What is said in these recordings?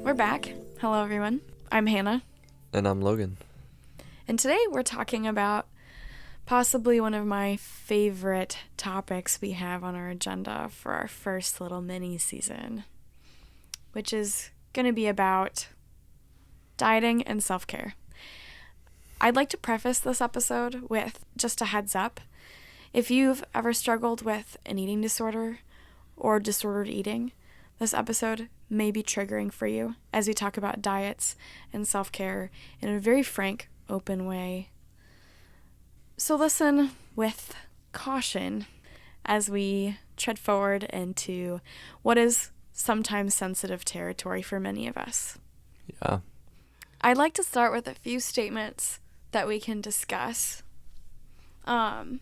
We're back. Hello, everyone. I'm Hannah. And I'm Logan. And today we're talking about possibly one of my favorite topics we have on our agenda for our first little mini season, which is going to be about dieting and self-care. I'd like to preface this episode with just a heads up. If you've ever struggled with an eating disorder or disordered eating, this episode may be triggering for you as we talk about diets and self-care in a very frank, open way. So listen with caution as we tread forward into what is sometimes sensitive territory for many of us. Yeah. I'd like to start with a few statements that we can discuss. I'm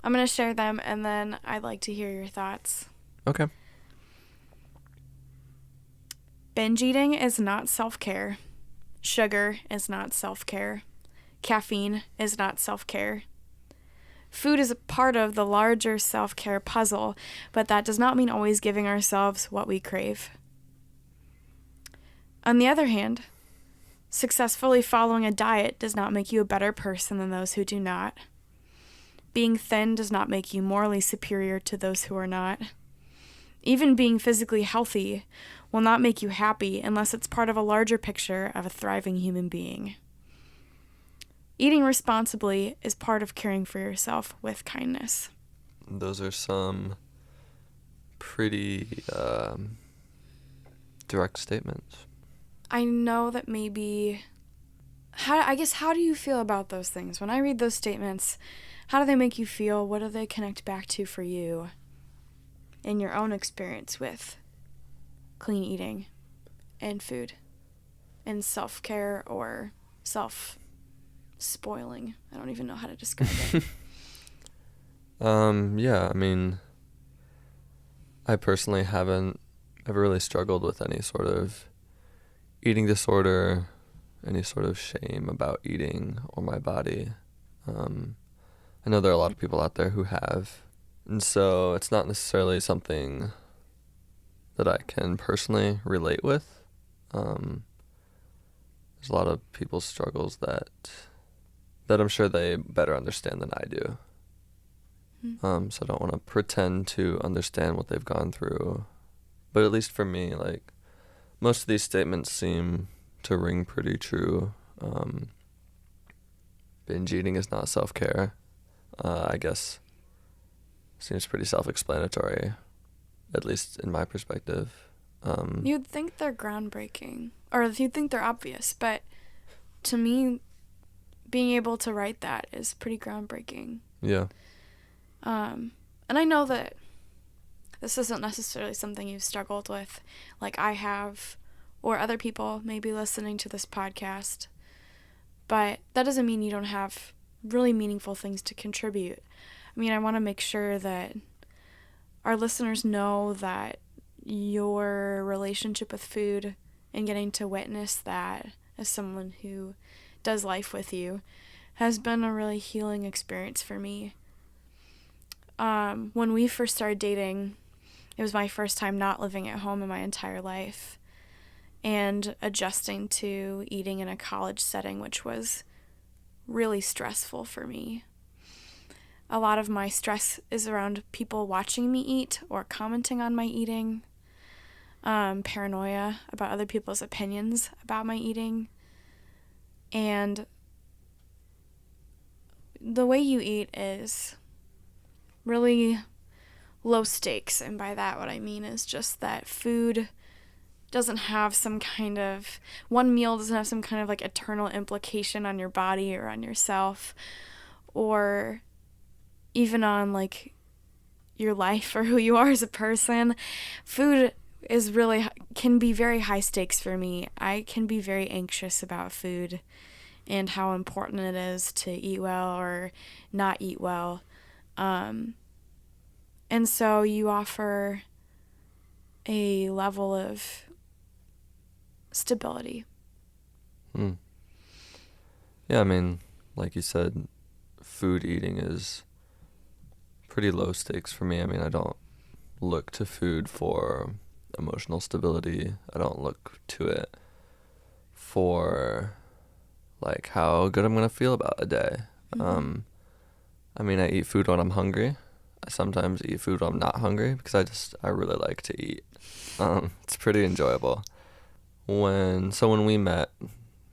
going to share them, and then I'd like to hear your thoughts. Okay. Binge eating is not self-care. Sugar is not self-care. Caffeine is not self-care. Food is a part of the larger self-care puzzle, but that does not mean always giving ourselves what we crave. On the other hand, successfully following a diet does not make you a better person than those who do not. Being thin does not make you morally superior to those who are not. Even being physically healthy will not make you happy unless it's part of a larger picture of a thriving human being. Eating responsibly is part of caring for yourself with kindness. Those are some pretty direct statements. I know that maybe... how do you feel about those things? When I read those statements, how do they make you feel? What do they connect back to for you in your own experience with clean eating and food and self-care or self-spoiling? I don't even know how to describe it. Yeah, I mean, I personally haven't ever really struggled with any sort of eating disorder, any sort of shame about eating or my body. I know there are a lot of people out there who have, and so it's not necessarily something that I can personally relate with. There's a lot of people's struggles that I'm sure they better understand than I do. So I don't want to pretend to understand what they've gone through. But at least for me, like, most of these statements seem to ring pretty true. Binge eating is not self-care. I guess seems pretty self-explanatory, at least in my perspective. You'd think they're groundbreaking, or you'd think they're obvious, but to me, being able to write that is pretty groundbreaking. Yeah. And I know that this isn't necessarily something you've struggled with like I have, or other people may be listening to this podcast, but that doesn't mean you don't have really meaningful things to contribute. I mean, I want to make sure that our listeners know that your relationship with food and getting to witness that as someone who does life with you has been a really healing experience for me. When we first started dating, it was my first time not living at home in my entire life and adjusting to eating in a college setting, which was really stressful for me. A lot of my stress is around people watching me eat or commenting on my eating, paranoia about other people's opinions about my eating, and the way you eat is really low stakes, and by that what I mean is just that food doesn't have some kind of, one meal doesn't have some kind of like eternal implication on your body or on yourself, or even on like your life or who you are as a person. Food is really, can be very high stakes for me. I can be very anxious about food and how important it is to eat well or not eat well. And so you offer a level of stability. Yeah, I mean, like you said, food eating is pretty low stakes for me. I mean, I don't look to food for emotional stability. I don't look to it for like how good I'm gonna feel about a day. I mean, I eat food when I'm hungry. I sometimes eat food when I'm not hungry because I really like to eat. It's pretty enjoyable. When we met,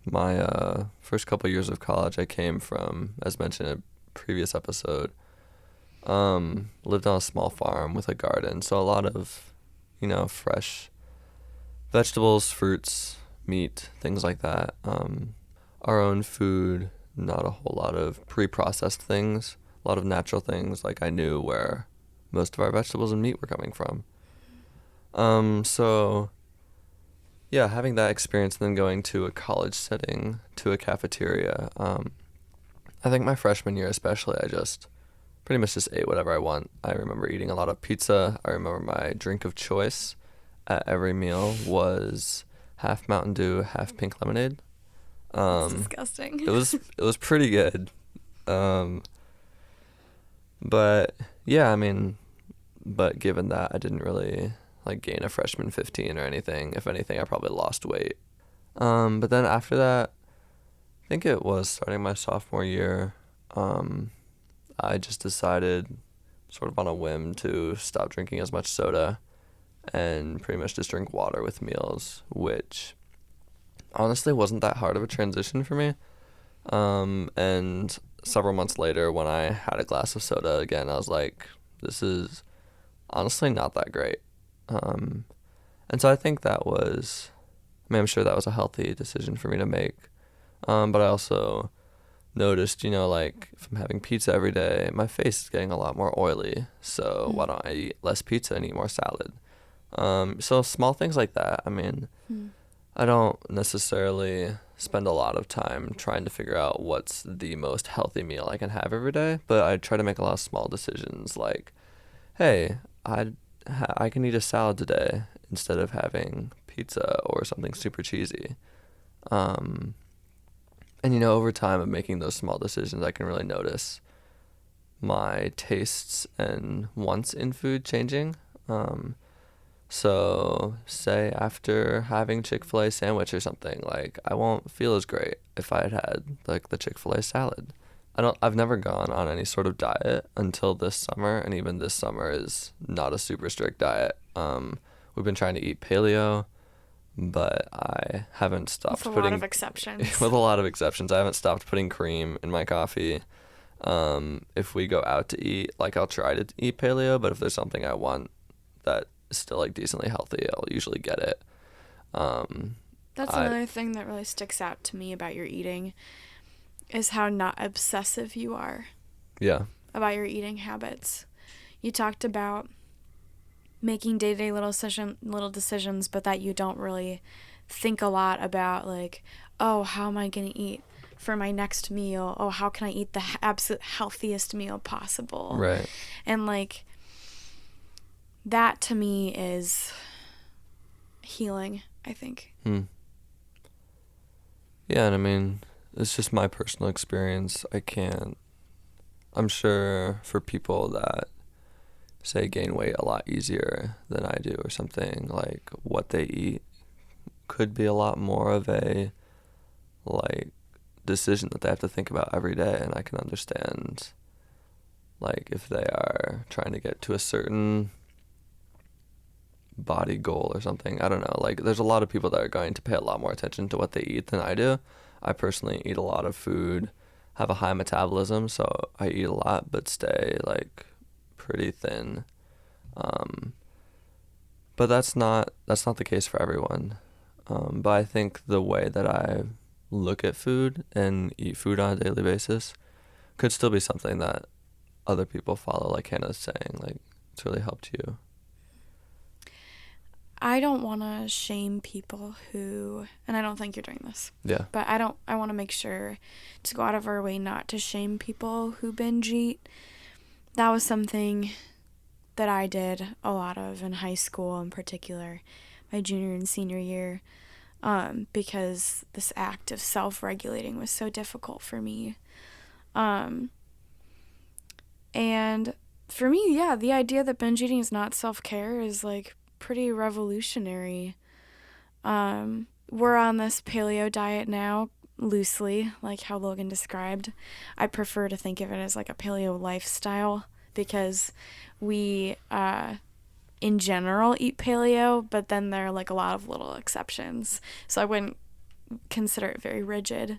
my first couple years of college, I came from, as mentioned in a previous episode, lived on a small farm with a garden, so a lot of, fresh vegetables, fruits, meat, things like that. Our own food, not a whole lot of pre-processed things, a lot of natural things. Like I knew where most of our vegetables and meat were coming from. So yeah, having that experience and then going to a college setting, to a cafeteria, I think my freshman year especially, I just pretty much just ate whatever I want. I remember eating a lot of pizza. I remember my drink of choice at every meal was half Mountain Dew, half pink lemonade. It's disgusting. It was pretty good. But yeah, I mean, but given that I didn't really like gain a freshman 15 or anything. If anything, I probably lost weight. But then after that, I think it was starting my sophomore year, I just decided sort of on a whim to stop drinking as much soda and pretty much just drink water with meals, which honestly wasn't that hard of a transition for me. And several months later, when I had a glass of soda again, I was like, this is honestly not that great. And so I think I'm sure that was a healthy decision for me to make. But I also noticed, like if I'm having pizza every day, my face is getting a lot more oily. So why don't I eat less pizza and eat more salad? So small things like that. I mean, I don't necessarily spend a lot of time trying to figure out what's the most healthy meal I can have every day, but I try to make a lot of small decisions like, hey, I can eat a salad today instead of having pizza or something super cheesy. And over time of making those small decisions, I can really notice my tastes and wants in food changing. So say after having Chick-fil-A sandwich or something, like I won't feel as great if I had like the Chick-fil-A salad. I've never gone on any sort of diet until this summer, and even this summer is not a super strict diet. We've been trying to eat paleo, but I haven't stopped with a lot of exceptions. With a lot of exceptions, I haven't stopped putting cream in my coffee. If we go out to eat, like I'll try to eat paleo, but if there's something I want that is still like decently healthy, I'll usually get it. That's another thing that really sticks out to me about your eating is how not obsessive you are. Yeah. About your eating habits. You talked about making day-to-day little decisions, but that you don't really think a lot about like, oh, how am I going to eat for my next meal? Oh, how can I eat the absolute healthiest meal possible? Right. And like that to me is healing, I think. Yeah, and I mean, it's just my personal experience. I'm sure for people that say gain weight a lot easier than I do or something, like what they eat could be a lot more of a like decision that they have to think about every day. And I can understand like if they are trying to get to a certain body goal or something. I don't know. Like there's a lot of people that are going to pay a lot more attention to what they eat than I do. I personally eat a lot of food, have a high metabolism, so I eat a lot but stay like pretty thin. But that's not the case for everyone. But I think the way that I look at food and eat food on a daily basis could still be something that other people follow, like Hannah's saying. Like it's really helped you. I don't want to shame people who, and I don't think you're doing this. Yeah. But I want to make sure to go out of our way not to shame people who binge eat. That was something that I did a lot of in high school, in particular, my junior and senior year, because this act of self-regulating was so difficult for me. And for me, yeah, the idea that binge eating is not self-care is like pretty revolutionary. We're on this paleo diet now, loosely, like how Logan described. I prefer to think of it as like a paleo lifestyle because we, in general, eat paleo, but then there are like a lot of little exceptions. So I wouldn't consider it very rigid.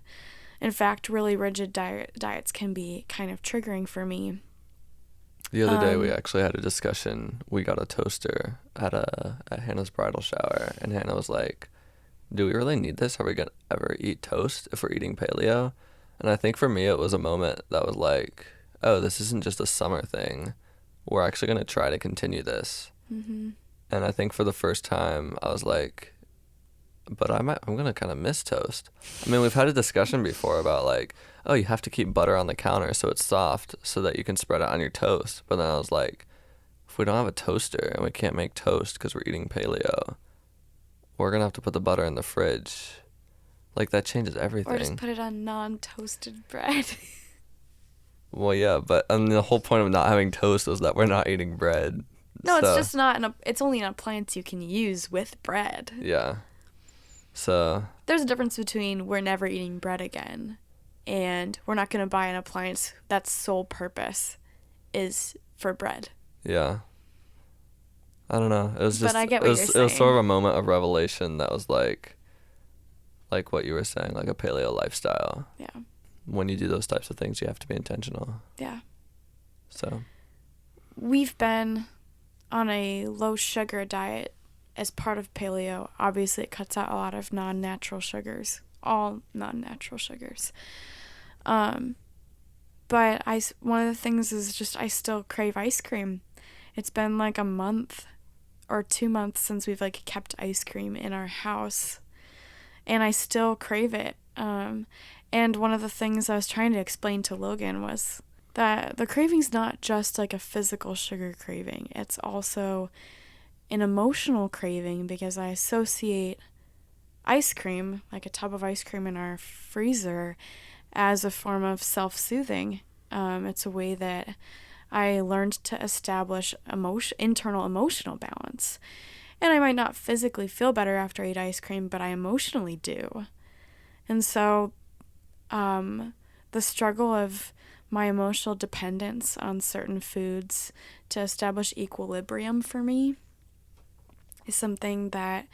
In fact, really rigid diets can be kind of triggering for me. The other day we actually had a discussion. We got a toaster at Hannah's bridal shower, and Hannah was like, do we really need this? Are we going to ever eat toast if we're eating paleo? And I think for me it was a moment that was like, oh, this isn't just a summer thing. We're actually going to try to continue this. Mm-hmm. And I think for the first time I was like, but I'm going to kind of miss toast. I mean, we've had a discussion before about like, oh, you have to keep butter on the counter so it's soft so that you can spread it on your toast. But then I was like, if we don't have a toaster and we can't make toast because we're eating paleo, we're going to have to put the butter in the fridge. Like, that changes everything. Or just put it on non-toasted bread. Well, yeah, but the whole point of not having toast is that we're not eating bread. No, it's just not, it's only an appliance you can use with bread. Yeah. So there's a difference between we're never eating bread again and we're not going to buy an appliance that's sole purpose is for bread. Yeah. I don't know. It was just, but I get what you're saying. It was sort of a moment of revelation that was like what you were saying, like a paleo lifestyle. Yeah. When you do those types of things, you have to be intentional. Yeah. So we've been on a low sugar diet as part of paleo. Obviously, it cuts out a lot of non-natural sugars, all non-natural sugars. But one of the things is just I still crave ice cream. It's been like a month or 2 months since we've like kept ice cream in our house, and I still crave it. And one of the things I was trying to explain to Logan was that the craving's not just like a physical sugar craving. It's also an emotional craving because I associate ice cream, like a tub of ice cream in our freezer, as a form of self-soothing. It's a way that I learned to establish internal emotional balance. And I might not physically feel better after I eat ice cream, but I emotionally do. And so the struggle of my emotional dependence on certain foods to establish equilibrium for me is something that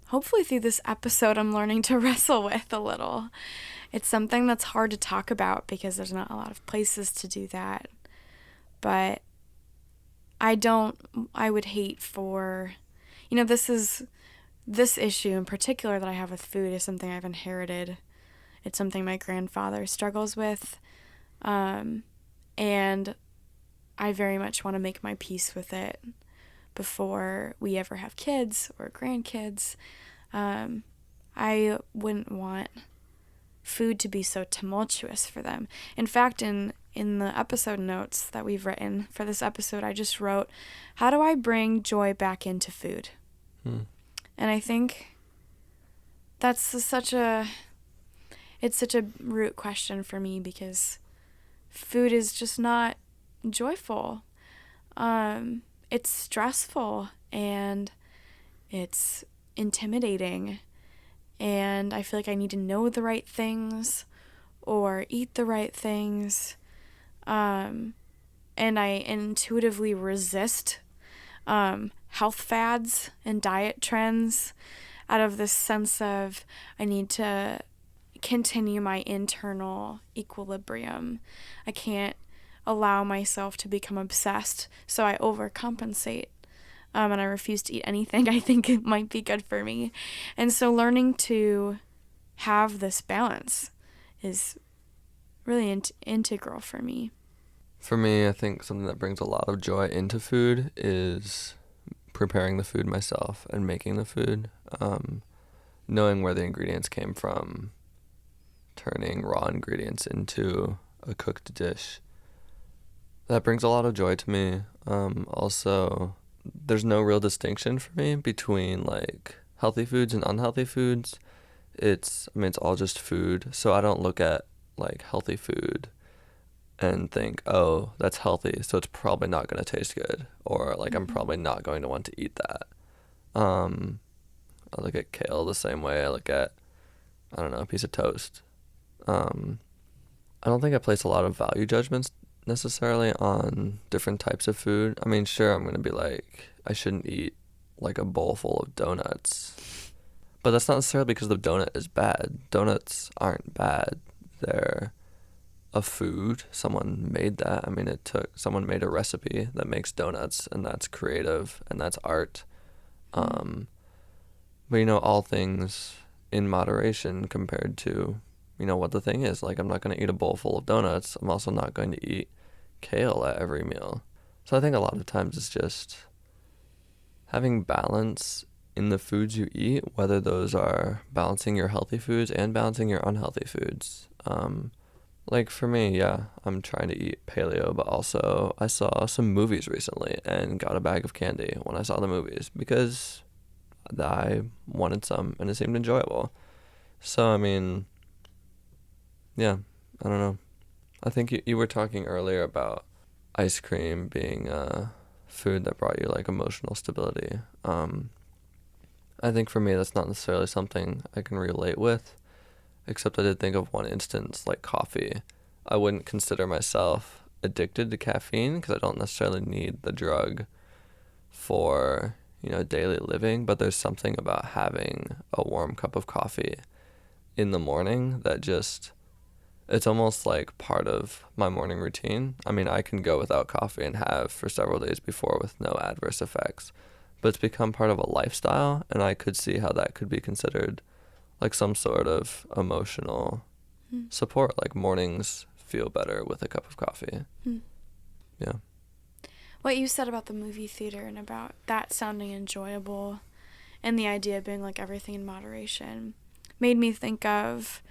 hopefully through this episode I'm learning to wrestle with a little. It's something that's hard to talk about because there's not a lot of places to do that. But I would hate for, this issue in particular that I have with food is something I've inherited. It's something my grandfather struggles with. And I very much want to make my peace with it before we ever have kids or grandkids. I wouldn't want food to be so tumultuous for them. In fact, in the episode notes that we've written for this episode, I just wrote, how do I bring joy back into food? And I think that's such a root question for me because food is just not joyful. It's stressful and it's intimidating, and I feel like I need to know the right things or eat the right things, and I intuitively resist health fads and diet trends out of this sense of I need to continue my internal equilibrium. I can't allow myself to become obsessed, so I overcompensate, and I refuse to eat anything I think it might be good for me. And so learning to have this balance is really integral for me. For me, I think something that brings a lot of joy into food is preparing the food myself and making the food, knowing where the ingredients came from, turning raw ingredients into a cooked dish. That brings a lot of joy to me. Also, there's no real distinction for me between like healthy foods and unhealthy foods. It's all just food. So I don't look at like healthy food and think, oh, that's healthy, so it's probably not going to taste good, or like I'm Mm-hmm. probably not going to want to eat that. Um, I look at kale the same way I look at, I don't know, a piece of toast. Um, I don't think I place a lot of value judgments necessarily on different types of food. I mean, sure, I'm going to be like, I shouldn't eat like a bowl full of donuts. But that's not necessarily because the donut is bad. Donuts aren't bad. They're a food. Someone made that. I mean, someone made a recipe that makes donuts, and that's creative and that's art. Um, but all things in moderation compared to, what the thing is. Like, I'm not going to eat a bowl full of donuts. I'm also not going to eat kale at every meal. So I think a lot of times it's just having balance in the foods you eat, whether those are balancing your healthy foods and balancing your unhealthy foods. Like for me, yeah, I'm trying to eat paleo, but also I saw some movies recently and got a bag of candy when I saw the movies because I wanted some and it seemed enjoyable. So, I mean, yeah, I don't know. I think you were talking earlier about ice cream being food that brought you like emotional stability. I think for me that's not necessarily something I can relate with, except I did think of one instance like coffee. I wouldn't consider myself addicted to caffeine because I don't necessarily need the drug for, daily living, but there's something about having a warm cup of coffee in the morning that just, it's almost like part of my morning routine. I mean, I can go without coffee and have for several days before with no adverse effects, but it's become part of a lifestyle, and I could see how that could be considered like some sort of emotional support. Like mornings feel better with a cup of coffee. Yeah. What you said about the movie theater and about that sounding enjoyable and the idea being like everything in moderation made me think of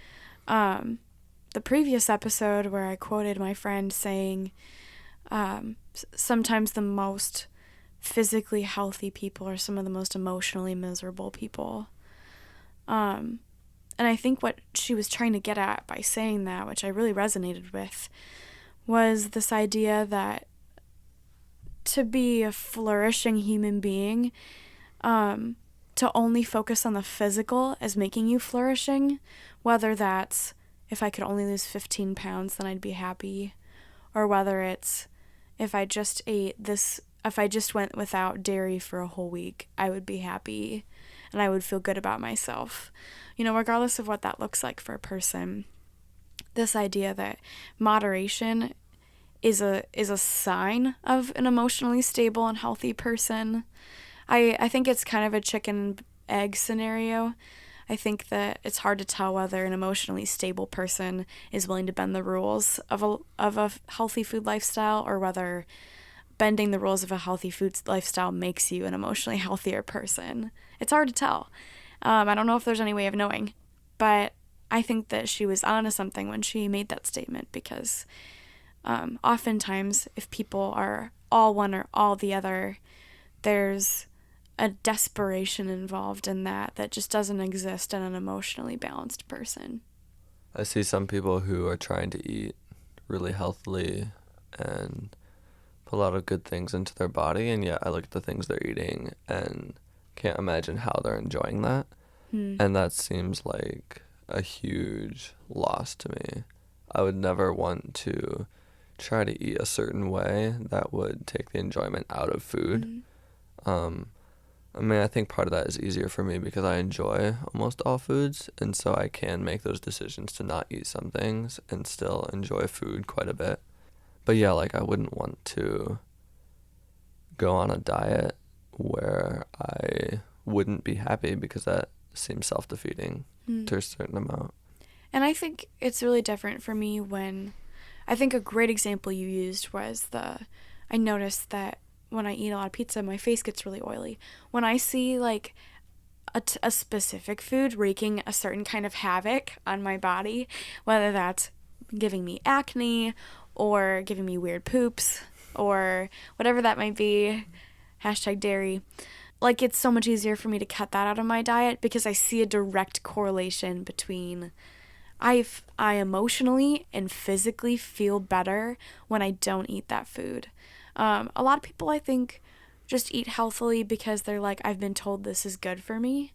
the previous episode where I quoted my friend saying sometimes the most physically healthy people are some of the most emotionally miserable people. And I think what she was trying to get at by saying that, which I really resonated with, was this idea that to be a flourishing human being, to only focus on the physical as making you flourishing, whether that's if I could only lose 15 pounds, then I'd be happy, or whether it's if I just went without dairy for a whole week, I would be happy and I would feel good about myself. Regardless of what that looks like for a person, this idea that moderation is a sign of an emotionally stable and healthy person. I think it's kind of a chicken and egg scenario. I think that it's hard to tell whether an emotionally stable person is willing to bend the rules of a healthy food lifestyle, or whether bending the rules of a healthy food lifestyle makes you an emotionally healthier person. It's hard to tell. I don't know if there's any way of knowing, but I think that she was onto something when she made that statement, because oftentimes if people are all one or all the other, there's a desperation involved in that just doesn't exist in an emotionally balanced person. I see some people who are trying to eat really healthily and put a lot of good things into their body, and yet I look at the things they're eating and can't imagine how they're enjoying that. And that seems like a huge loss to me. I would never want to try to eat a certain way that would take the enjoyment out of food. I mean, I think part of that is easier for me because I enjoy almost all foods, and so I can make those decisions to not eat some things and still enjoy food quite a bit. But yeah, like I wouldn't want to go on a diet where I wouldn't be happy, because that seems self-defeating to a certain amount. And I think it's really different for me when, I think a great example you used was I noticed that when I eat a lot of pizza, my face gets really oily. When I see like a specific food wreaking a certain kind of havoc on my body, whether that's giving me acne or giving me weird poops or whatever that might be, #dairy, like it's so much easier for me to cut that out of my diet because I see a direct correlation between I emotionally and physically feel better when I don't eat that food. A lot of people, I think, just eat healthily because they're like, I've been told this is good for me.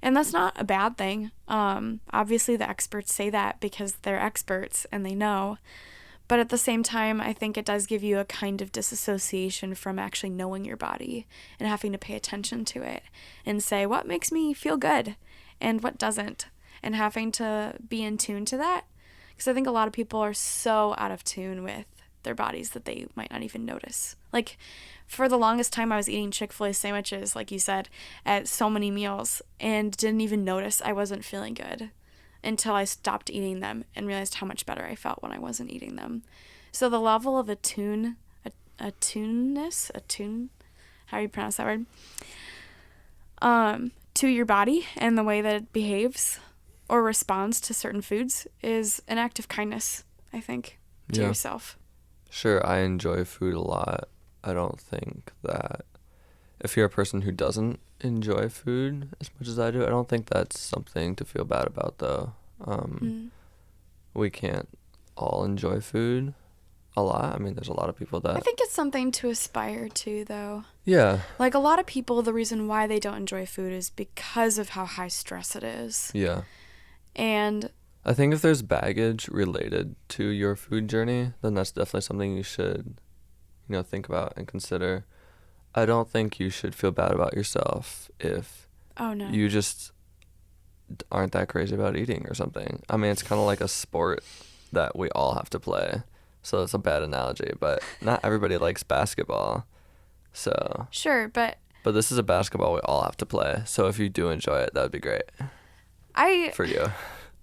And that's not a bad thing. Obviously, the experts say that because they're experts and they know. But at the same time, I think it does give you a kind of disassociation from actually knowing your body and having to pay attention to it and say, what makes me feel good and what doesn't, and having to be in tune to that. Because I think a lot of people are so out of tune with their bodies that they might not even notice. Like, for the longest time, I was eating Chick-fil-A sandwiches, like you said, at so many meals and didn't even notice I wasn't feeling good until I stopped eating them and realized how much better I felt when I wasn't eating them. So the level of attune, how do you pronounce that word? To your body and the way that it behaves or responds to certain foods is an act of kindness, I think, to yourself. Sure, I enjoy food a lot. I don't think that if you're a person who doesn't enjoy food as much as I do, I don't think that's something to feel bad about, though. We can't all enjoy food a lot. I mean, there's a lot of people that... I think it's something to aspire to, though. Yeah. Like, a lot of people, the reason why they don't enjoy food is because of how high stress it is. Yeah. And... I think if there's baggage related to your food journey, then that's definitely something you should, think about and consider. I don't think you should feel bad about yourself if you just aren't that crazy about eating or something. I mean, it's kind of like a sport that we all have to play. So it's a bad analogy, but not everybody likes basketball. So sure, but this is a basketball we all have to play. So if you do enjoy it, that would be great. For you.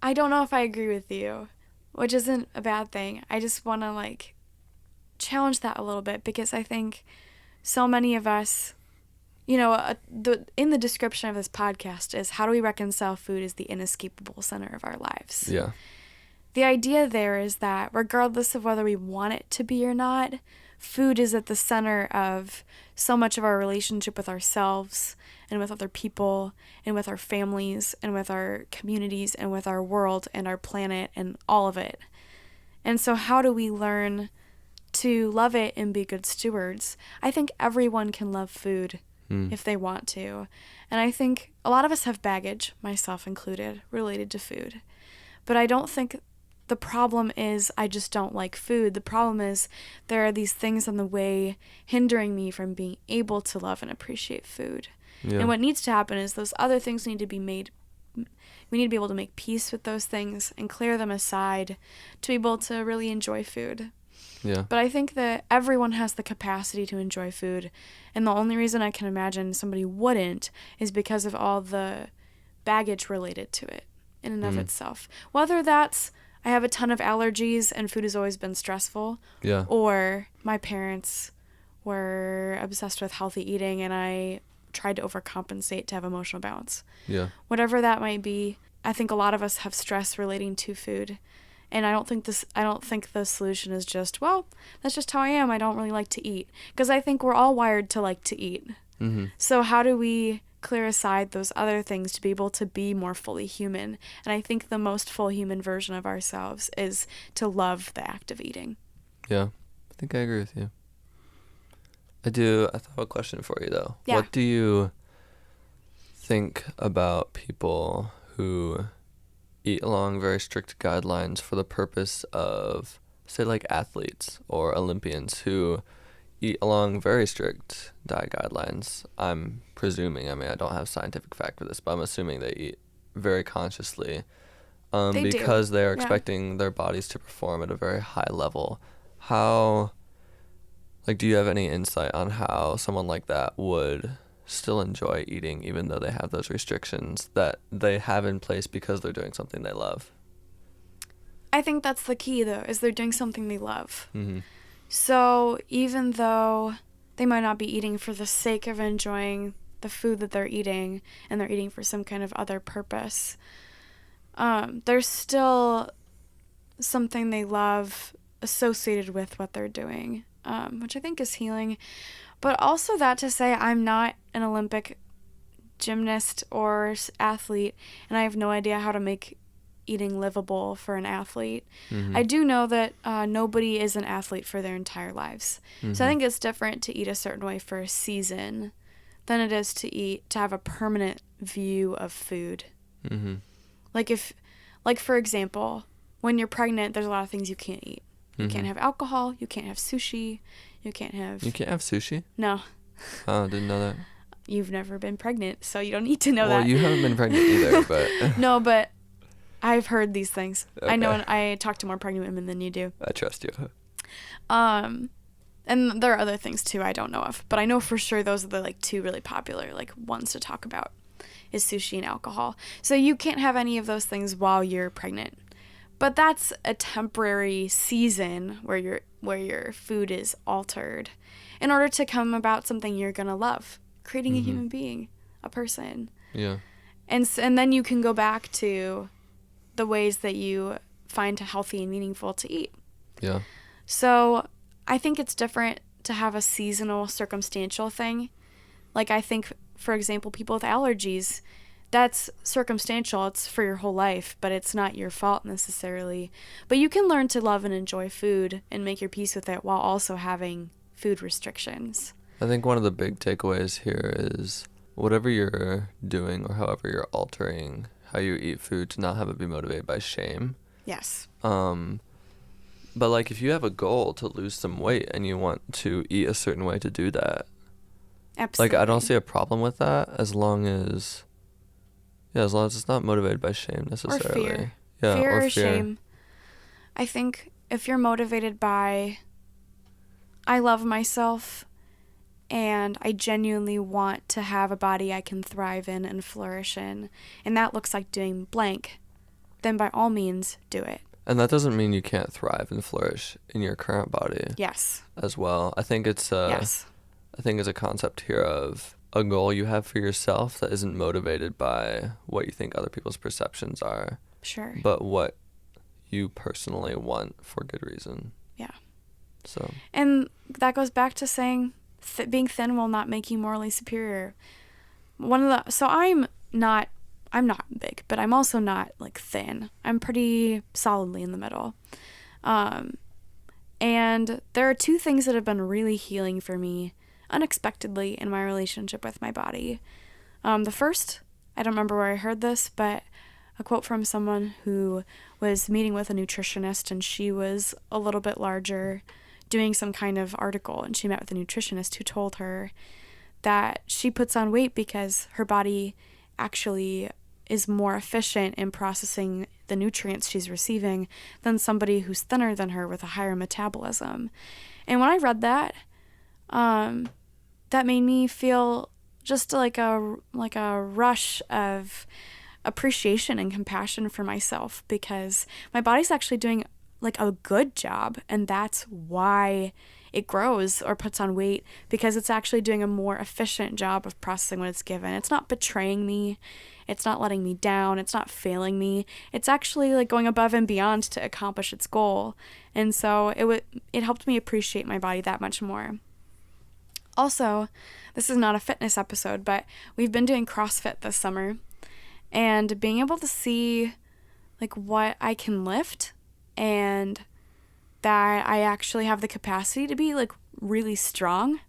I don't know if I agree with you, which isn't a bad thing. I just want to challenge that a little bit because I think so many of us, in the description of this podcast is how do we reconcile food as the inescapable center of our lives? Yeah. The idea there is that regardless of whether we want it to be or not, food is at the center of so much of our relationship with ourselves and with other people and with our families and with our communities and with our world and our planet and all of it. And so how do we learn to love it and be good stewards? I think everyone can love food if they want to. And I think a lot of us have baggage, myself included, related to food. But I don't think the problem is I just don't like food. The problem is there are these things on the way hindering me from being able to love and appreciate food. Yeah. And what needs to happen is those other things need to be made. We need to be able to make peace with those things and clear them aside to be able to really enjoy food. Yeah. But I think that everyone has the capacity to enjoy food. And the only reason I can imagine somebody wouldn't is because of all the baggage related to it in and of itself. Whether that's I have a ton of allergies and food has always been stressful. Yeah. Or my parents were obsessed with healthy eating and I tried to overcompensate to have emotional balance. Yeah. Whatever that might be, I think a lot of us have stress relating to food. And I don't think the solution is just, well, that's just how I am. I don't really like to eat. Because I think we're all wired to like to eat. Mm-hmm. So how do we clear aside those other things to be able to be more fully human? And I think the most full human version of ourselves is to love the act of eating. Yeah, I think I agree with you. I have a question for you, though. Yeah. What do you think about people who eat along very strict guidelines for the purpose of, say, like athletes or Olympians who eat along very strict diet guidelines? I'm presuming, I don't have scientific fact for this, but I'm assuming they eat very consciously because they're expecting their bodies to perform at a very high level. How, do you have any insight on how someone like that would still enjoy eating even though they have those restrictions that they have in place because they're doing something they love? I think that's the key, though, is they're doing something they love. Mm-hmm. So even though they might not be eating for the sake of enjoying the food that they're eating and they're eating for some kind of other purpose, there's still something they love associated with what they're doing, which I think is healing. But also that to say I'm not an Olympic gymnast or athlete and I have no idea how to make eating livable for an athlete. Mm-hmm. I do know that nobody is an athlete for their entire lives. Mm-hmm. So I think it's different to eat a certain way for a season than it is to have a permanent view of food. Mm-hmm. Like for example, when you're pregnant, there's a lot of things you can't eat. You Mm-hmm. can't have alcohol. You can't have sushi. You can't have sushi? No. Oh, didn't know that. You've never been pregnant, so you don't need to know that. Well, you haven't been pregnant either, but... No, but I've heard these things. Okay. I know, and I talk to more pregnant women than you do. I trust you. And there are other things, too, I don't know of. But I know for sure those are the, like, two really popular, like, ones to talk about is sushi and alcohol. So you can't have any of those things while you're pregnant. But that's a temporary season where your food is altered in order to come about something you're going to love. Creating a human being, a person. Yeah. And then you can go back to the ways that you find healthy and meaningful to eat. Yeah. So I think it's different to have a seasonal, circumstantial thing. Like I think, for example, people with allergies, that's circumstantial. It's for your whole life, but it's not your fault necessarily. But you can learn to love and enjoy food and make your peace with it while also having food restrictions. I think one of the big takeaways here is whatever you're doing or however you're altering how you eat food to not have it be motivated by shame. Yes. But like if you have a goal to lose some weight and you want to eat a certain way to do that. Absolutely. Like I don't see a problem with that as long as it's not motivated by shame necessarily. Or fear. Yeah, fear or or fear. shame. I think if you're motivated by I love myself and I genuinely want to have a body I can thrive in and flourish in, and that looks like doing blank, then by all means, do it. And that doesn't mean you can't thrive and flourish in your current body. Yes. As well. I think it's yes. I think it's a concept here of a goal you have for yourself that isn't motivated by what you think other people's perceptions are. Sure. But what you personally want for good reason. Yeah. So. And that goes back to saying being thin will not make you morally superior. So I'm not big, but I'm also not like thin. I'm pretty solidly in the middle. And there are two things that have been really healing for me unexpectedly in my relationship with my body. The first, I don't remember where I heard this, but a quote from someone who was meeting with a nutritionist, and she was a little bit larger, doing some kind of article, and she met with a nutritionist who told her that she puts on weight because her body actually is more efficient in processing the nutrients she's receiving than somebody who's thinner than her with a higher metabolism. And when I read that, that made me feel just like a rush of appreciation and compassion for myself, because my body's actually doing like a good job, and that's why it grows or puts on weight, because it's actually doing a more efficient job of processing what it's given. It's not betraying me. It's not letting me down. It's not failing me. It's actually like going above and beyond to accomplish its goal. And so it helped me appreciate my body that much more. Also, this is not a fitness episode, but we've been doing CrossFit this summer, and being able to see like what I can lift and that I actually have the capacity to be like really strong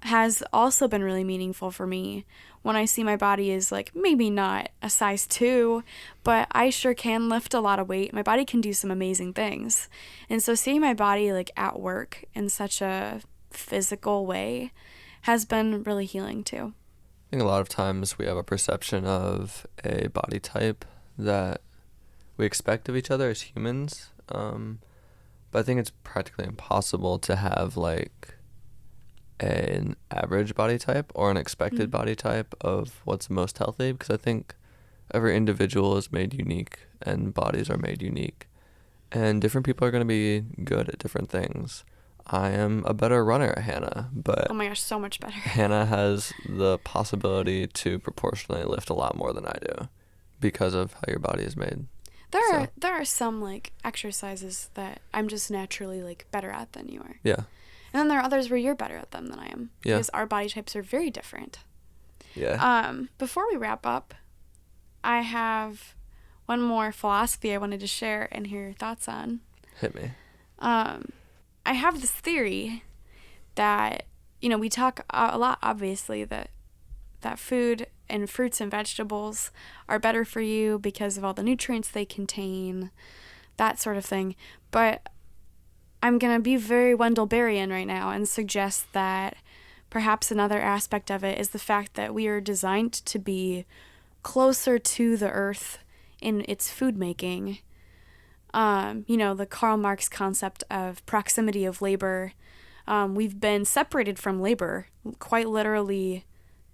has also been really meaningful for me. When I see my body is like maybe not a size 2, but I sure can lift a lot of weight. My body can do some amazing things. And so seeing my body like at work in such a physical way has been really healing too. I think a lot of times we have a perception of a body type that we expect of each other as humans. But I think it's practically impossible to have like an average body type or an expected body type of what's most healthy, because I think every individual is made unique and bodies are made unique, and different people are going to be good at different things. I am a better runner at Hannah, but oh my gosh, so much better. Hannah has the possibility to proportionally lift a lot more than I do because of how your body is made. There are some like exercises that I'm just naturally like better at than you are. Yeah. And then there are others where you're better at them than I am. Yeah. Because our body types are very different. Yeah. Before we wrap up, I have one more philosophy I wanted to share and hear your thoughts on. Hit me. I have this theory that, we talk a lot, obviously, that food and fruits and vegetables are better for you because of all the nutrients they contain, that sort of thing. But I'm going to be very Wendell-Berryan right now and suggest that perhaps another aspect of it is the fact that we are designed to be closer to the earth in its food making. The Karl Marx concept of proximity of labor. We've been separated from labor, quite literally.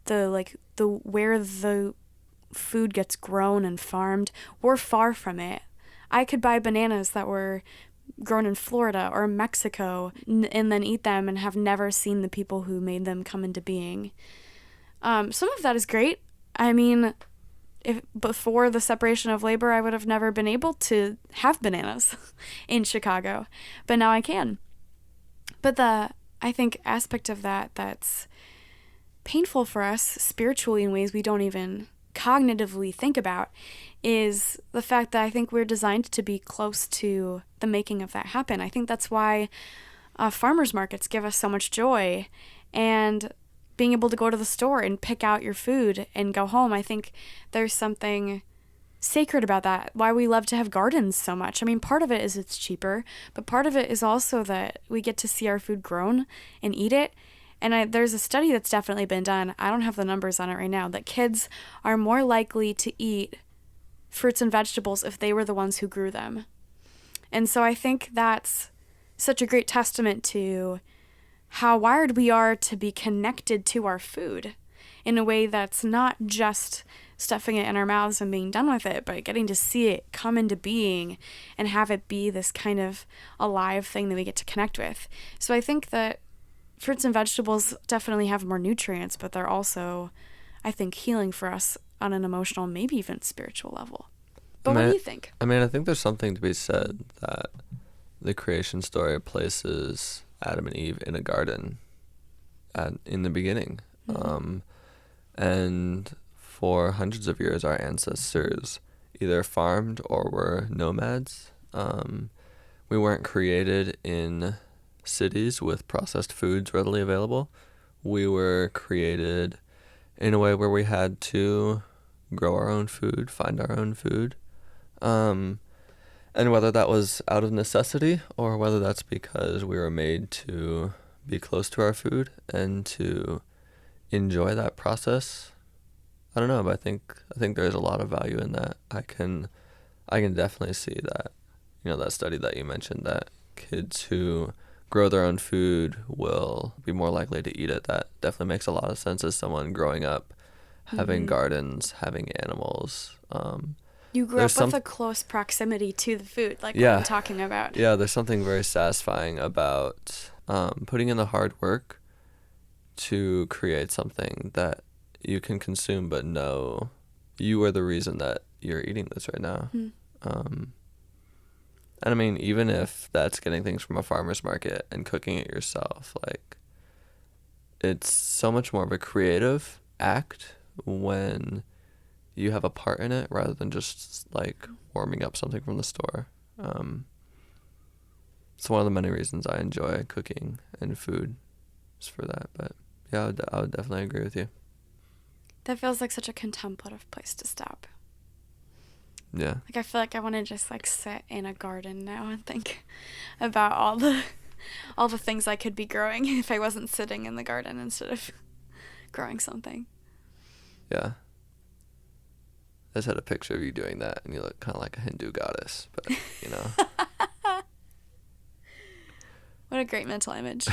Where the food gets grown and farmed, we're far from it. I could buy bananas that were grown in Florida or Mexico and then eat them and have never seen the people who made them come into being. Some of that is great. I mean, if before the separation of labor, I would have never been able to have bananas in Chicago, but now I can. But I think, aspect of that's painful for us spiritually in ways we don't even cognitively think about is the fact that I think we're designed to be close to the making of that happen. I think that's why farmers markets give us so much joy, and being able to go to the store and pick out your food and go home. I think there's something sacred about that, why we love to have gardens so much. I mean, part of it is it's cheaper, but part of it is also that we get to see our food grown and eat it. And there's a study that's definitely been done, I don't have the numbers on it right now, that kids are more likely to eat fruits and vegetables if they were the ones who grew them. And so I think that's such a great testament to how wired we are to be connected to our food in a way that's not just stuffing it in our mouths and being done with it, but getting to see it come into being and have it be this kind of alive thing that we get to connect with. So I think that fruits and vegetables definitely have more nutrients, but they're also, I think, healing for us on an emotional, maybe even spiritual level. But what do you think? I think there's something to be said that the creation story places Adam and Eve in a garden in the beginning. Mm-hmm. And for hundreds of years, our ancestors either farmed or were nomads. We weren't created in cities with processed foods readily available. We were created in a way where we had to grow our own food, find our own food. And whether that was out of necessity or whether that's because we were made to be close to our food and to enjoy that process, I don't know, but I think there's a lot of value in that. I can definitely see that, that study that you mentioned, that kids who grow their own food will be more likely to eat it. That definitely makes a lot of sense as someone growing up, having gardens, having animals. You grew up with a close proximity to the food, like what I'm talking about. Yeah, there's something very satisfying about putting in the hard work to create something that you can consume, but know you are the reason that you're eating this right now. And I mean, even if that's getting things from a farmer's market and cooking it yourself, like, it's so much more of a creative act when you have a part in it rather than just like warming up something from the store. It's one of the many reasons I enjoy cooking and food is for that. But yeah, I would definitely agree with you. That feels like such a contemplative place to stop. Yeah. Like, I feel like I want to just like sit in a garden now and think about all the things I could be growing if I wasn't sitting in the garden instead of growing something. Yeah. I just had a picture of you doing that, and you look kind of like a Hindu goddess, but, What a great mental image.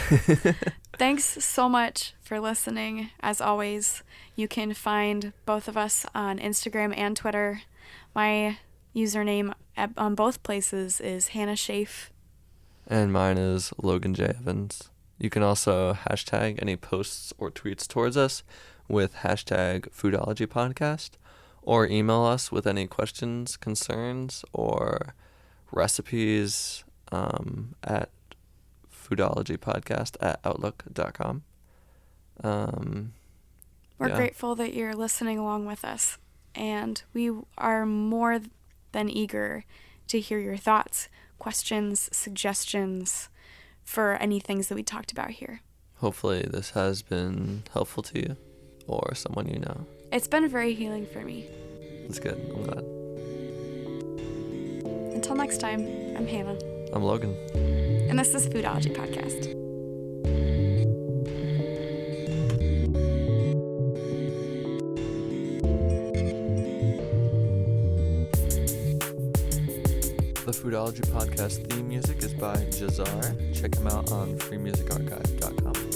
Thanks so much for listening. As always, you can find both of us on Instagram and Twitter. My username on both places is Hannah Schaaf. And mine is Logan J. Evans. You can also hashtag any posts or tweets towards us with hashtag Foodology Podcast, or email us with any questions, concerns, or recipes at foodologypodcast@outlook.com. We're grateful that you're listening along with us, and we are more than eager to hear your thoughts, questions, suggestions for any things that we talked about here. Hopefully this has been helpful to you or someone you know. It's been very healing for me. That's good. I'm glad. Until next time, I'm Hannah. I'm Logan. And this is Foodology Podcast. The Foodology Podcast theme music is by Jazar. Check him out on freemusicarchive.com.